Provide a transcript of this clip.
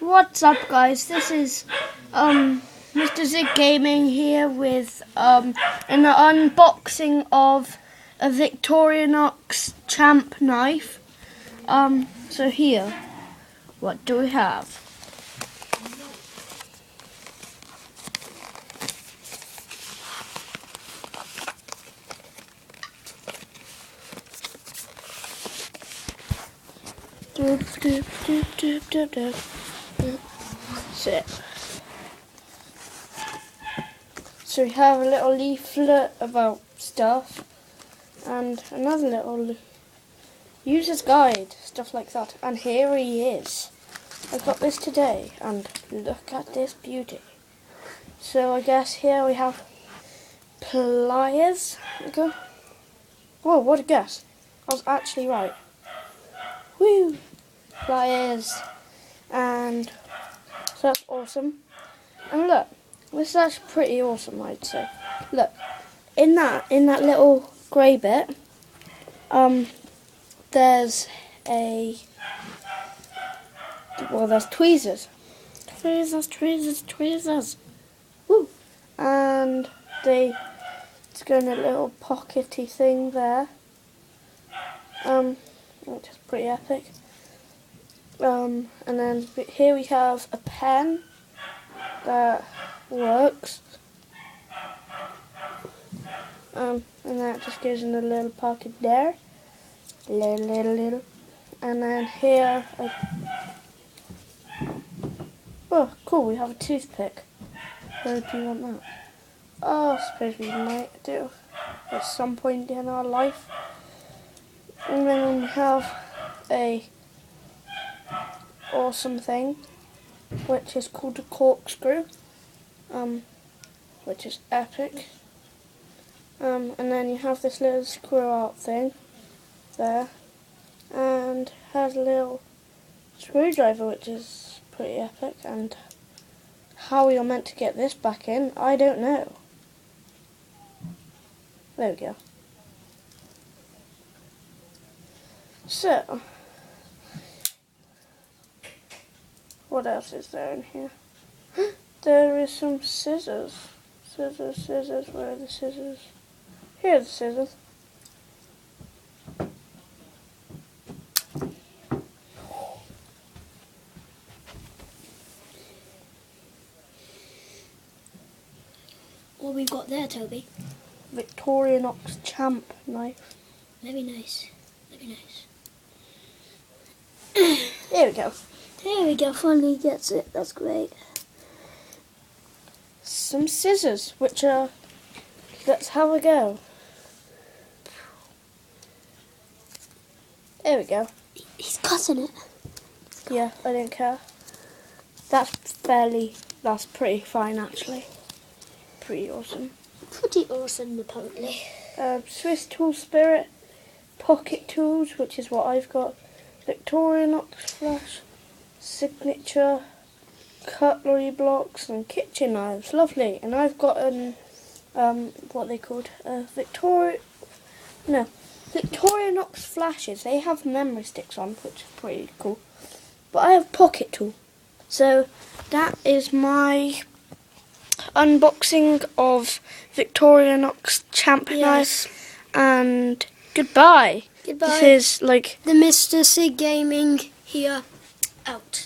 What's up, guys? This is Mr. Zig Gaming here with an unboxing of a Victorinox champ knife. So here, what do we have? Doop, doop, doop, doop, doop, doop. So we have a little leaflet about stuff and another little user's guide, stuff like that. And here he is. I got this today and look at this beauty. So I guess here we have pliers. Okay. Whoa, what a guess. I was actually right. Woo! Pliers. And so that's awesome. And look, this is actually pretty awesome, I'd say. Look, in that little grey bit, there's there's tweezers. Tweezers. Woo! And it's got a little pockety thing there. Which is pretty epic. And then here we have a pen that works. And that just goes in a little pocket there. Little. And then here, oh, cool, we have a toothpick. Where do you want that? Oh, I suppose we might do at some point in our life. And then we have a awesome thing, which is called a corkscrew, which is epic. And then you have this little screw out thing there, and has a little screwdriver, which is pretty epic. And how you're meant to get this back in, I don't know. There we go. So, what else is there in here? There is some scissors. Scissors, where are the scissors? Here are the scissors. What we've got there, Toby? Victorinox champ knife. Very nice. Very nice. There we go. There we go, finally gets it, that's great. Some scissors, which are, let's have a go. There we go. He's cutting it. Yeah, I don't care. That's pretty fine actually. Pretty awesome. Pretty awesome, apparently. Swiss Tool Spirit, pocket tools, which is what I've got. Victorinox flash, signature, cutlery blocks and kitchen knives. Lovely. And I've got what they called Victorinox flashes. They have memory sticks on, which is pretty cool. But I have pocket tool. So that is my unboxing of Victorinox champ knife. And goodbye. Goodbye. This is like the Mr. Zig Gaming here, out.